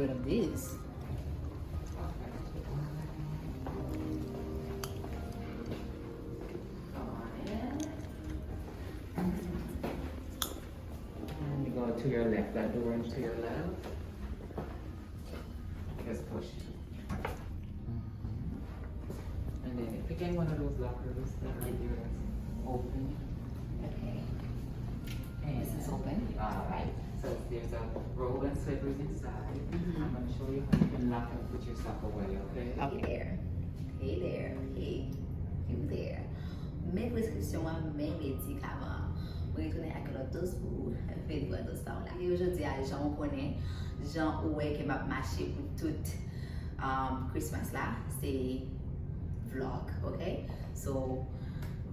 bit of this. And you go to your left, that door and to your left. Just push. And then pick any one of those lockers that are right there that's open. Okay. And This is open. Alright. So there's a roll and slippers inside. Mhm. I'm going to show you how you can lock and put your stuff away, okay? Hey there. Hey there. Hey. You there. Mes prescriptions, mes médicaments. Vous retournez à Colotos pour faire des choses là. Et aujourd'hui, Jean connaît, Jean ouais qui m'a marché pour toute Christmas là, c'est vlog, ok? So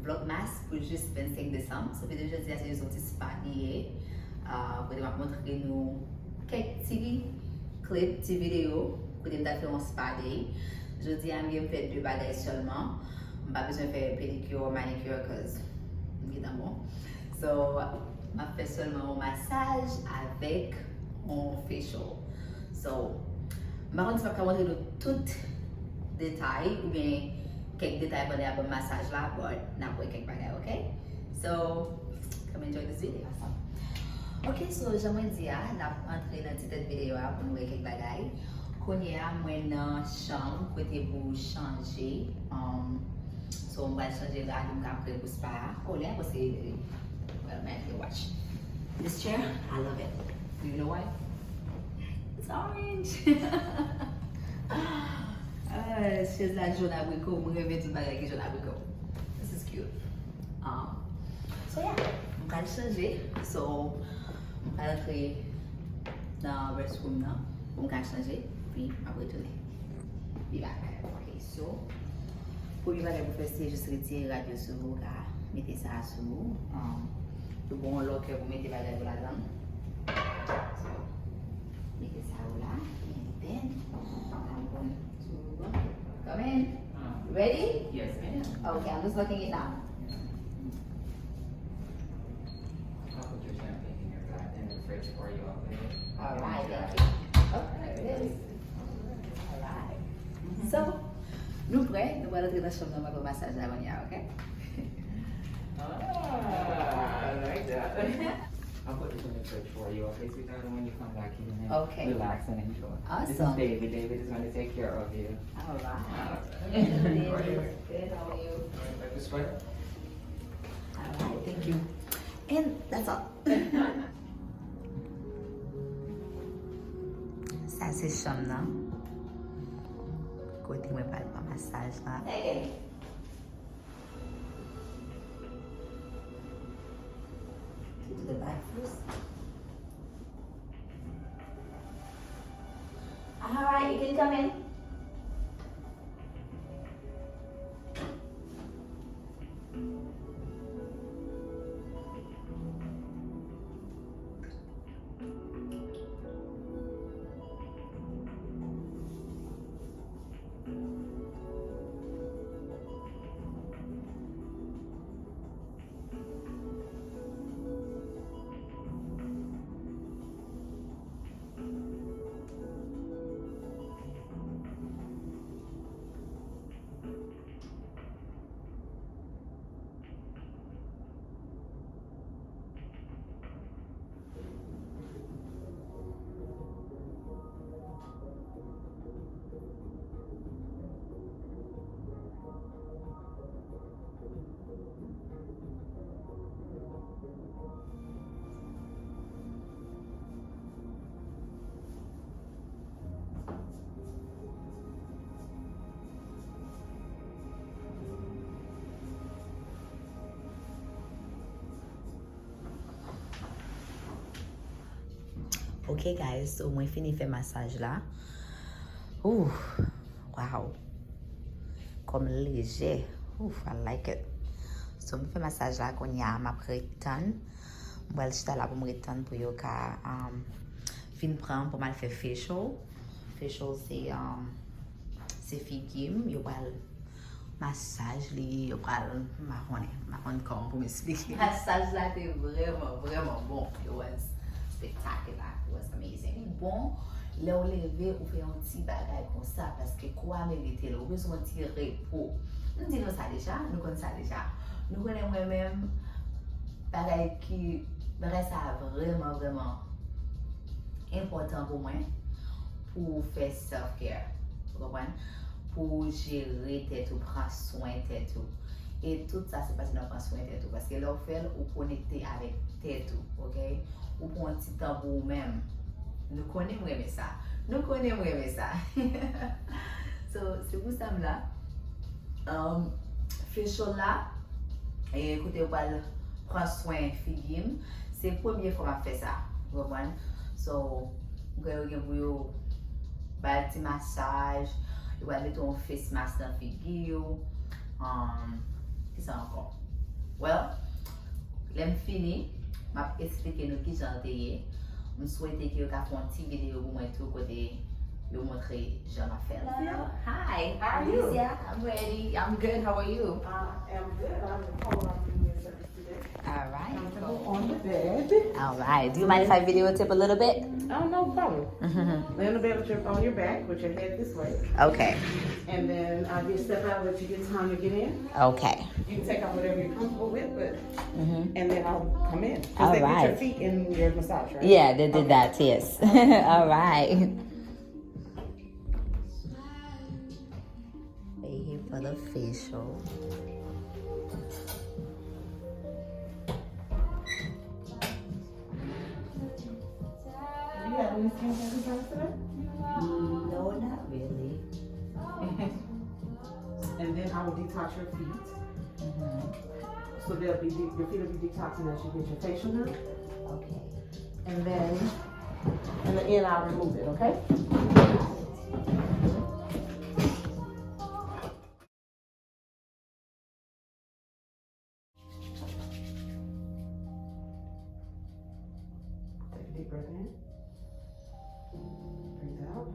Vlogmas pour juste 25 décembre. Ça fait aujourd'hui, c'est une sortie spanier. Vous allez montrer nous quelques petits clips, petites vidéos pour des faire un spa day. Je dis à me faire deux bagages seulement. Je n'ai pas besoin de faire pédicure, manicure, parce que évidemment. So, je fais seulement un massage avec un facial. So, je ne vais pas montrer tout détail ou bien quelques détails pendant le massage là, mais je vais quelques bagages, ok? So, come enjoy this video. Ok, so j'aimerais dire, on a entré dans cette vidéo pour nous voir quelques bagages. Quand il y a une chambre côté pour changer, so on va changer là, donc après pour spa. Oh là, parce que, well, man, you watch. This chair, I love it. Do you know why? It's orange. She's like jaune abricot. Je me tout bagage qui jaune abricot. This is cute. So yeah, on va le changer. So on va entrer dans le restroom là. On va changer. Puis on va retourner. Puis là, ok, so pour lui faire c'est juste retirer la radio sur vous, mettez ça sur vous. Le bon lock vous mettez la radio là-dedans. So mettez ça là. And then I'm going to come in. Ready? Yes, ma'am. Okay, I'm just looking it now. I'll put your champagne in your glass in the fridge for you, okay? All right, thank you. Oh, there it is. All right. So, nous prêts, nous allons entrer dans la chambre pour le massage avant hier, ok? I like that. I'll put this in the fridge for you, okay, sweetheart? And when you come back, you can Okay. relax and enjoy. Awesome. This is David. David is going to take care of you. All right. Right. Good, how are you? Like this way? All right, thank you. And that's all. Ça, c'est chambre, non? Côté, moi, pas de massage, là. Hey. To the back first. All right, you can come in. Ok guys, so mwen fini fè massage la. Ouh, wow. Kom leje. Ouf, I like it. So mwen fè massage la kon ya map retan. Mwen chita la pou mwen retan pou yo ka fin pran pou mal fè facial. Facial se figim. Yo wal massage li, yo wal mahon kom pou mwen explique. Massage la te vraiment bon. It was spectacular. It was amazing. Bon, Là, on levé, on fait un petit bagage comme ça parce que quoi mériter là, on besoin de petit repos. Nous disons ça déjà, nous connaissons ça déjà. Nous connaissons moi-même bagage qui bagage ça vraiment vraiment important pour moi pour faire self-care. Vous comprenez? Pour gérer tête ou prendre soin tête ou. Et tout ça c'est parce que nous prenons soin tête ou parce que là on fait ou connecter avec tête ou, OK? Ou pour un petit temps pour vous-même. Nous connaissons ça. Nous connaissons ça. So, c'est pour ça là. Facial là. Et écoutez, on va prendre soin figure. C'est la première fois que je fais ça. Vous comprenez? So, vous allez vous un petit massage. Vous allez mettre un face mask dans la figure. Qu'est-ce que c'est encore? Well, là, je finis. Je vais expliquer nous qui j'en ai. Je souhaite que vous fassiez une petite vidéo pour moi tout côté. You montrer Jean Affaire. Hi, How are you? Yeah, I'm ready. I'm good. How are you? I am good. I'm in home room service today. All right. Comfortable on the bed. All right. Do you mind if I videotape a little bit? Oh, no problem. Lay on the bed with on your back with your head this way. Okay. And then you step out, let you get time to get in. Okay. You can take out whatever you're comfortable with, but and then I'll come in. All Because they get your right. feet in your massage, right? Yeah, they did that. Yes. All right. We're here for the facial. Do you have any skin concerns today? No, not really. And then I will detox your feet. So they'll be your feet will be detoxing as you get your facial done. Okay. And then in the end I'll remove it, okay? Take a deep breath in. Breathe out.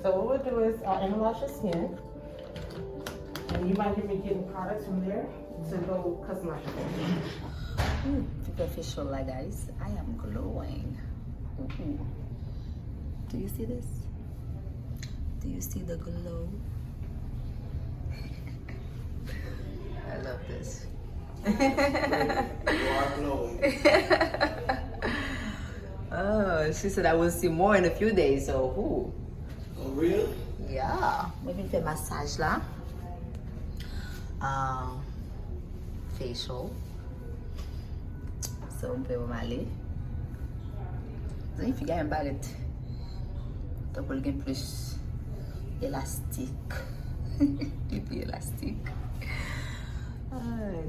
So what we'll do is I'll analyze your skin, and you might hear me getting products from there to go customize your face. Superficial, like guys. I am glowing. Ooh. Do you see this? Do you see the glow? I love this. You are glowing. Oh, she said I will see more in a few days. So, ooh. Oh, really? Yeah. Maybe faire massage là. Facial. So, on peut aller. Vous avez un baguette. Donc, on a plus élastique. Plus élastique.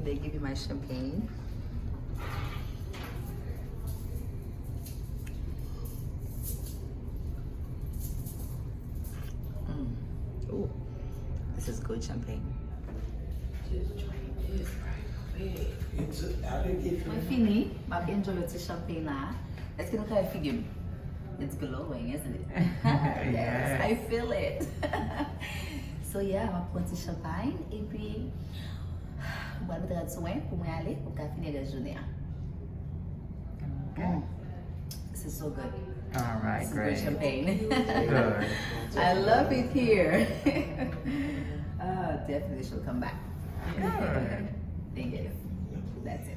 They give you my champagne. Ooh, this is good champagne. Just drink it right away. I didn't get I'm fini. I've enjoyed the champagne now. Let's get a figure. It's glowing, isn't it? Yes, I feel it. So yeah, on va prendre du champagne et puis on va mettre soin pour moi aller pour finir la journée. This is so good. All right, This is great. good champagne. Good. I love it here. Definitely she'll come back. Good. Thank you. That's it.